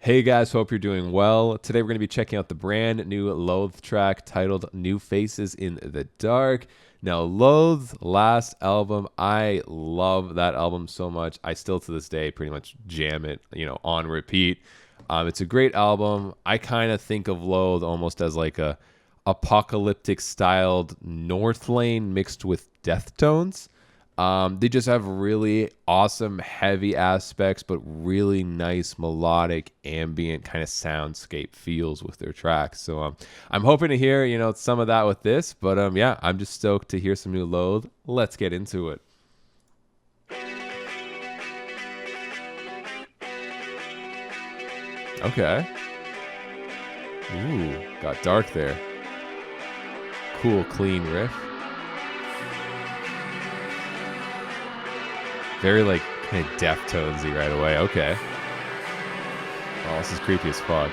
Hey guys, hope you're doing well. Today we're going to be checking out the brand new Loathe track titled New Faces in the Dark. Now, Loathe's last album, I love that album so much. I still to this day pretty much jam it, on repeat. It's a great album. I kind of think of Loathe almost as like a apocalyptic styled North Lane mixed with Deftones. They just have really awesome, heavy aspects, but really nice melodic, ambient kind of soundscape feels with their tracks. So I'm hoping to hear, some of that with this. But yeah, I'm just stoked to hear some new Loathe. Let's get into it. Okay. Ooh, got dark there. Cool, clean riff. Very like kind of Deftonesy right away. Okay. Oh, this is creepy as fuck.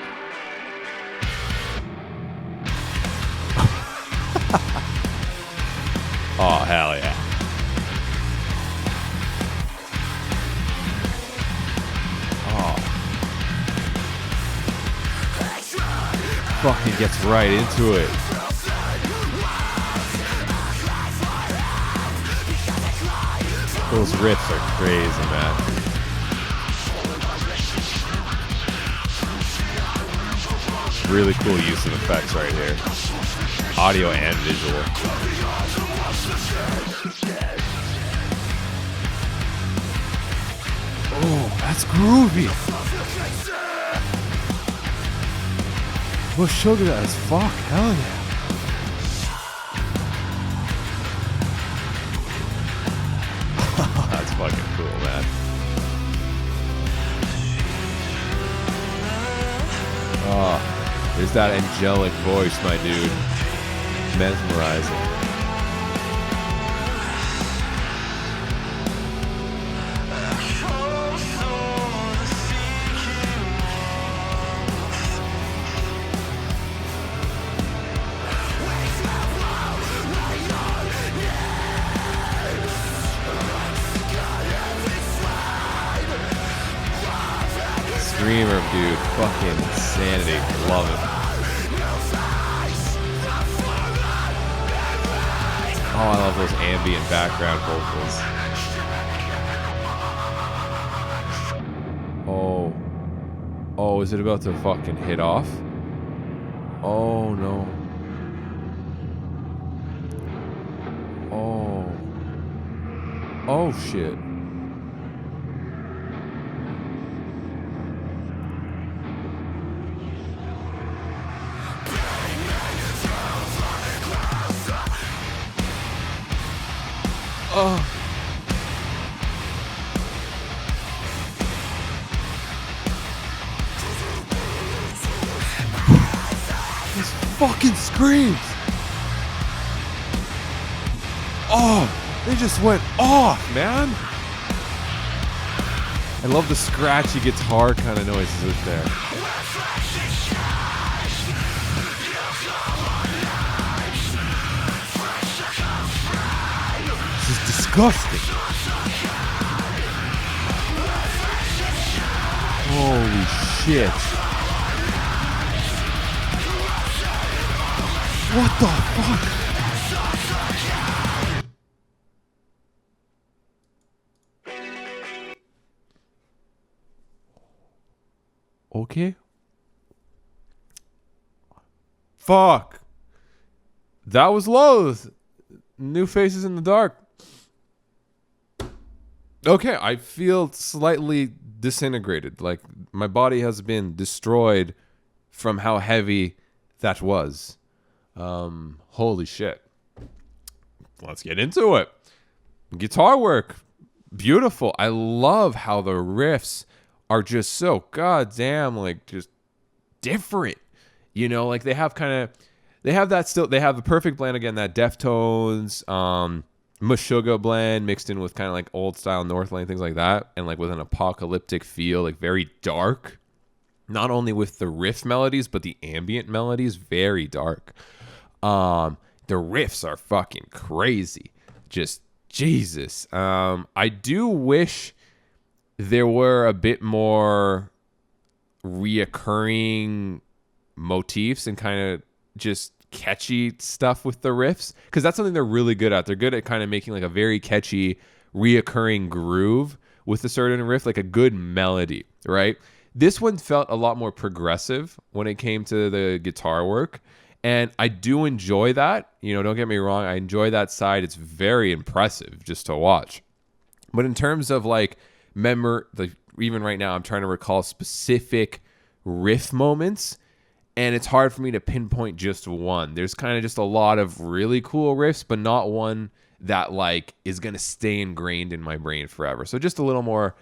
Oh, hell yeah. Oh. Fucking gets right into it. Those riffs are crazy, man. Really cool use of effects right here. Audio and visual. Oh, that's groovy. Well, sugar as fuck. Hell yeah. That's fucking cool, man. Oh, there's that angelic voice, my dude. Mesmerizing. Screamer, dude. Fucking insanity. Love it. Oh, I love those ambient background vocals. Oh. Oh, is it about to fucking hit off? Oh, no. Oh. Oh, shit. Oh. This fucking screams. Oh, they just went off, man. I love the scratchy guitar kind of noises with there. This is disgusting. Holy shit. What the fuck? Okay. Fuck. That was Loathe. New Faces in the Dark. Okay, I feel slightly disintegrated. Like my body has been destroyed from how heavy that was. Holy shit. Let's get into it. Guitar work. Beautiful. I love how the riffs are just so goddamn like just different. Like they have the perfect blend again, that Deftones, Meshuggah blend mixed in with kind of like old style Northlane, things like that, and like with an apocalyptic feel, like very dark. Not only with the riff melodies, but the ambient melodies, very dark. The riffs are fucking crazy. Just Jesus. I do wish there were a bit more reoccurring motifs and kind of just catchy stuff with the riffs, because that's something they're really good at. They're good at kind of making like a very catchy reoccurring groove with a certain riff, like a good melody, right? This one felt a lot more progressive when it came to the guitar work, and I do enjoy that. Don't get me wrong, I enjoy that side. It's very impressive just to watch. But in terms of like even right now, I'm trying to recall specific riff moments, and it's hard for me to pinpoint just one. There's kind of just a lot of really cool riffs, but not one that like is going to stay ingrained in my brain forever. So just a little more,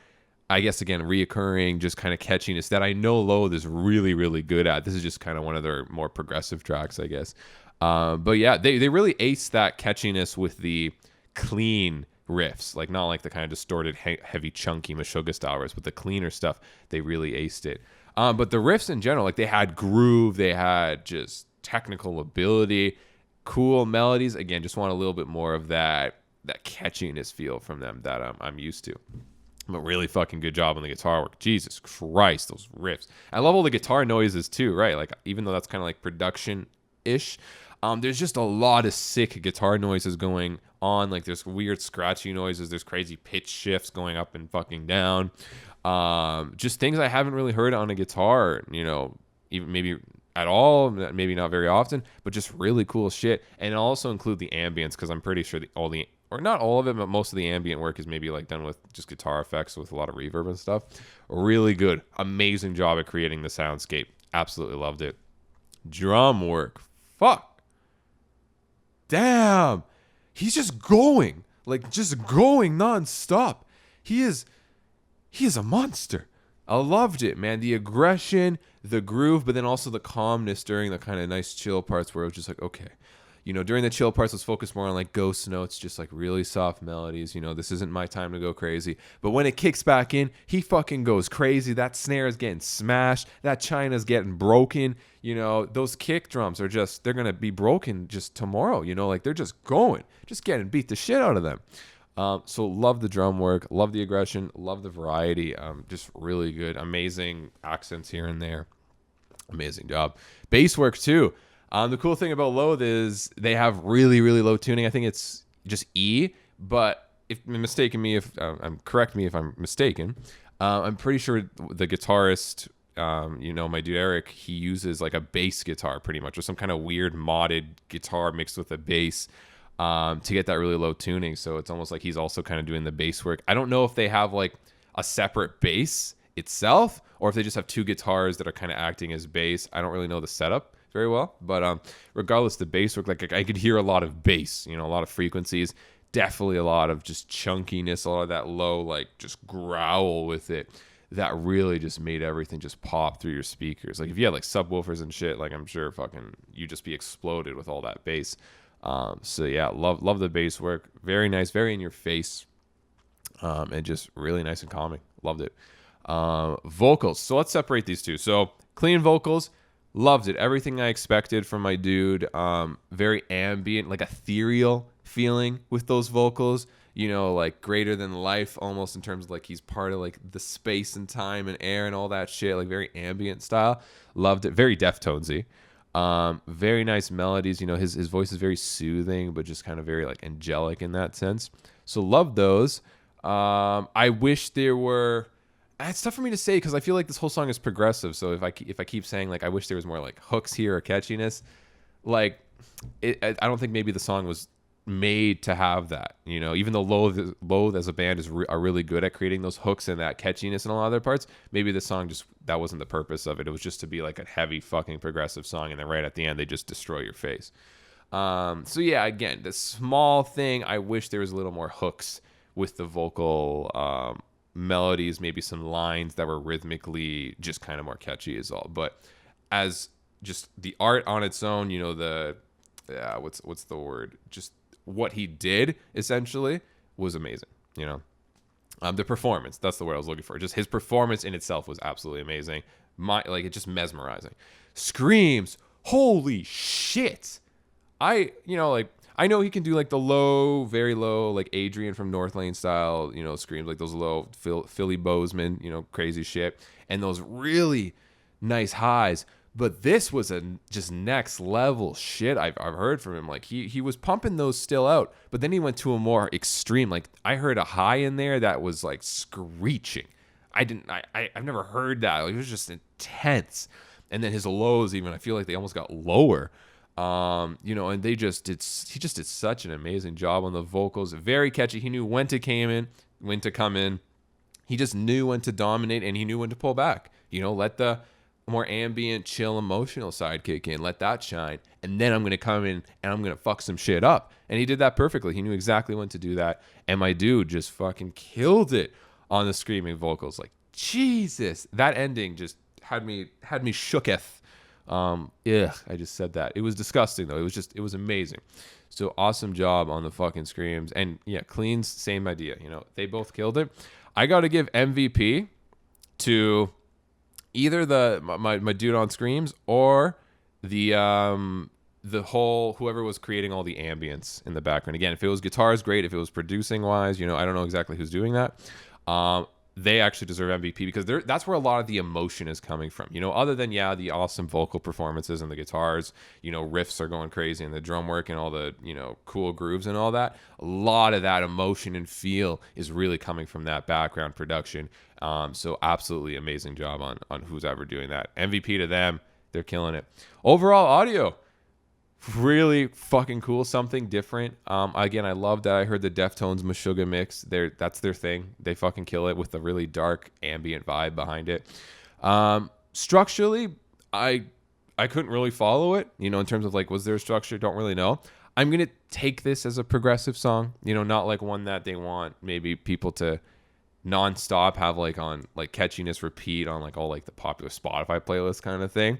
I guess, again, reoccurring, just kind of catchiness that I know Loathe is really, really good at. This is just kind of one of their more progressive tracks, I guess. But yeah, they really ace that catchiness with the clean riffs, like not like the kind of distorted, heavy, chunky Meshuggah style riffs, but the cleaner stuff, they really aced it. But the riffs in general, like they had groove, they had just technical ability, cool melodies. Again, just want a little bit more of that catchiness feel from them that I'm used to. But really fucking good job on the guitar work. Jesus Christ, those riffs. I love all the guitar noises too, right? Like even though that's kind of like production-ish, there's just a lot of sick guitar noises going on. Like there's weird scratchy noises. There's crazy pitch shifts going up and fucking down. Just things I haven't really heard on a guitar, even maybe at all, maybe not very often, but just really cool shit. And I'll also include the ambience, because I'm pretty sure or not all of it, but most of the ambient work is maybe like done with just guitar effects with a lot of reverb and stuff. Really good. Amazing job at creating the soundscape. Absolutely loved it. Drum work. Fuck. Damn. He's just going nonstop. He is a monster. I loved it, man. The aggression, the groove, but then also the calmness during the kind of nice chill parts where it was just like, okay. During the chill parts, let's focus more on like ghost notes, just like really soft melodies. This isn't my time to go crazy. But when it kicks back in, he fucking goes crazy. That snare is getting smashed. That china's getting broken. Those kick drums are they're going to be broken just tomorrow. Like they're just getting beat the shit out of them. So love the drum work, love the aggression, love the variety. Just really good. Amazing accents here and there. Amazing job. Bass work too. The cool thing about Loathe is they have really, really low tuning. I think it's just E, but correct me if I'm mistaken. I'm pretty sure the guitarist, my dude Eric, he uses like a bass guitar pretty much, or some kind of weird modded guitar mixed with a bass to get that really low tuning. So it's almost like he's also kind of doing the bass work. I don't know if they have like a separate bass itself, or if they just have two guitars that are kind of acting as bass. I don't really know the setup very well, but regardless, the bass work, like I could hear a lot of bass, a lot of frequencies, definitely a lot of just chunkiness, a lot of that low, like just growl with it that really just made everything just pop through your speakers. Like if you had like subwoofers and shit, like I'm sure fucking you just be exploded with all that bass. So yeah, love the bass work. Very nice, very in your face, and just really nice and calming. Loved it. Vocals. So let's separate these two. So clean vocals. Loved it. Everything I expected from my dude. Very ambient, like ethereal feeling with those vocals. Like greater than life almost, in terms of like he's part of like the space and time and air and all that shit. Like very ambient style. Loved it. Very Deftonesy. Very nice melodies. His voice is very soothing, but just kind of very like angelic in that sense. So love those. I wish there were. It's tough for me to say because I feel like this whole song is progressive. So if I keep saying like I wish there was more like hooks here or catchiness, like I don't think maybe the song was made to have that. Even though Loathe as a band are really good at creating those hooks and that catchiness in a lot of their parts, maybe the song that wasn't the purpose of it. It was just to be like a heavy fucking progressive song, and then right at the end they just destroy your face. So yeah, again, the small thing, I wish there was a little more hooks with the vocal melodies, maybe some lines that were rhythmically just kind of more catchy is all. But as just the art on its own, what's the word? Just what he did essentially was amazing. The performance, that's the word I was looking for. Just his performance in itself was absolutely amazing. It's just mesmerizing. Screams, holy shit. I know he can do like the low, very low, like Adrian from North Lane style, screams, like those low Philly Bozeman, crazy shit. And those really nice highs. But this was a just next level shit I've heard from him. Like he was pumping those still out, but then he went to a more extreme. Like I heard a high in there that was like screeching. I've never heard that. Like, it was just intense. And then his lows, even, I feel like they almost got lower. And he just did such an amazing job on the vocals. Very catchy. He knew when to come in. He just knew when to dominate, and he knew when to pull back. Let the more ambient, chill, emotional side kick in. Let that shine. And then I'm going to come in and I'm going to fuck some shit up. And he did that perfectly. He knew exactly when to do that. And my dude just fucking killed it on the screaming vocals. Like, Jesus. That ending just had me shooketh. I just said that. It was disgusting though. It was amazing. So awesome job on the fucking screams. And yeah, Clean's same idea. They both killed it. I got to give MVP to either my dude on screams or the whole whoever was creating all the ambience in the background. Again, if it was guitars, great. If it was producing wise, I don't know exactly who's doing that. They actually deserve MVP because that's where a lot of the emotion is coming from. Other than, the awesome vocal performances and the guitars, riffs are going crazy and the drum work and all the, cool grooves and all that. A lot of that emotion and feel is really coming from that background production. So absolutely amazing job on who's ever doing that. MVP to them. They're killing it. Overall audio, really fucking cool, something different. Again, I love that I heard the Deftones Meshuggah mix. That's their thing. They fucking kill it with a really dark ambient vibe behind it. Structurally, I couldn't really follow it, in terms of like, was there a structure? Don't really know. I'm going to take this as a progressive song, not like one that they want maybe people to nonstop have like on like catchiness repeat on like all like the popular Spotify playlist kind of thing.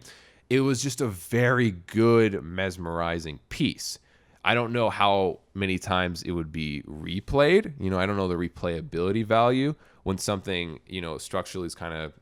It was just a very good, mesmerizing piece. I don't know how many times it would be replayed. I don't know the replayability value when something, structurally is kind of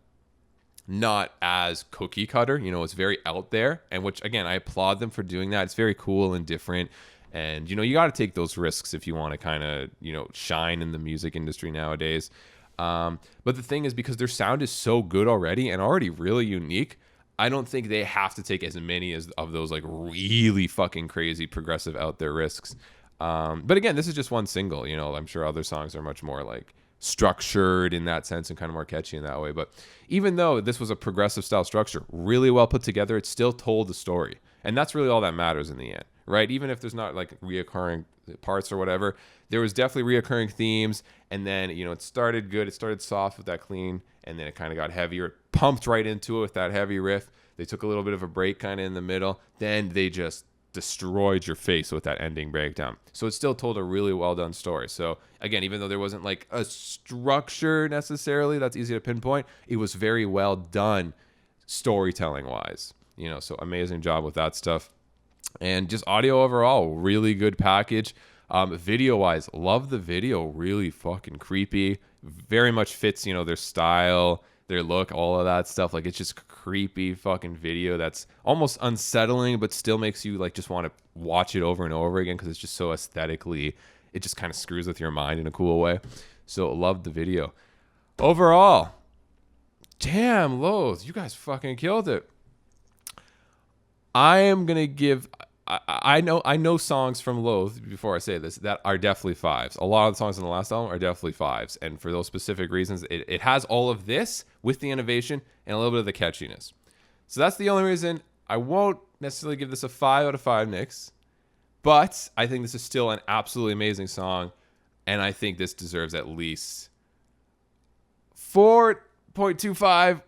not as cookie cutter. It's very out there. And which, again, I applaud them for doing that. It's very cool and different. And, you got to take those risks if you want to kind of, shine in the music industry nowadays. But the thing is, because their sound is so good already and already really unique, I don't think they have to take as many of those like really fucking crazy progressive out there risks. But again, this is just one single. I'm sure other songs are much more like structured in that sense and kind of more catchy in that way. But even though this was a progressive style structure, really well put together, it still told the story. And that's really all that matters in the end, right? Even if there's not like reoccurring parts or whatever, there was definitely reoccurring themes. And then, it started good. It started soft with that clean. And then it kind of got heavier. It pumped right into it with that heavy riff. They took a little bit of a break kind of in the middle. Then they just destroyed your face with that ending breakdown. So it still told a really well done story. So again, even though there wasn't like a structure necessarily that's easy to pinpoint, it was very well done storytelling wise. So amazing job with that stuff. And just audio overall, really good package. Video wise, love the video. Really fucking creepy. Very much fits, their style, their look, all of that stuff. Like, it's just creepy fucking video that's almost unsettling, but still makes you like just want to watch it over and over again because it's just so aesthetically, it just kind of screws with your mind in a cool way. So love the video. Overall, damn, Loathe, you guys fucking killed it. I am gonna give. I know songs from Loathe, before I say this, that are definitely fives. A lot of the songs on the last album are definitely fives. And for those specific reasons, it has all of this with the innovation and a little bit of the catchiness. So that's the only reason I won't necessarily give this a 5 out of 5 Nicks. But I think this is still an absolutely amazing song. And I think this deserves at least 4.25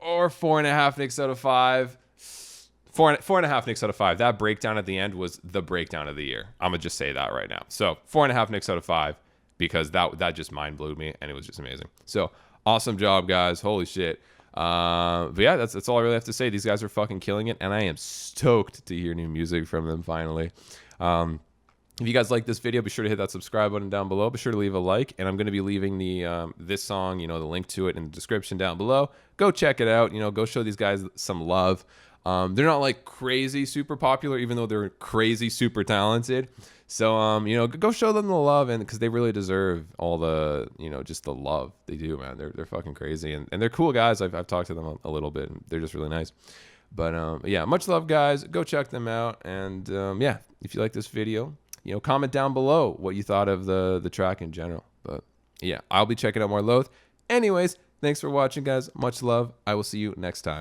or 4.5 Nicks out of 5. 4.5 Nicks out of 5. That breakdown at the end was the breakdown of the year. I'm going to just say that right now. So 4.5 Nicks out of 5 because that just mind blew me and it was just amazing. So awesome job, guys. Holy shit. But yeah, that's all I really have to say. These guys are fucking killing it and I am stoked to hear new music from them finally. If you guys like this video, be sure to hit that subscribe button down below. Be sure to leave a like, and I'm going to be leaving the this song, the link to it in the description down below. Go check it out. Go show these guys some love. They're not like crazy super popular, even though they're crazy super talented. So you know, go show them the love, and because they really deserve all the, you know, just the love they do, man. They're fucking crazy, and they're cool guys. I've talked to them a little bit, and they're just really nice. But yeah, much love, guys. Go check them out, and yeah, if you like this video, you know, comment down below what you thought of the track in general. But yeah, I'll be checking out more Loathe. Anyways, thanks for watching, guys. Much love. I will see you next time.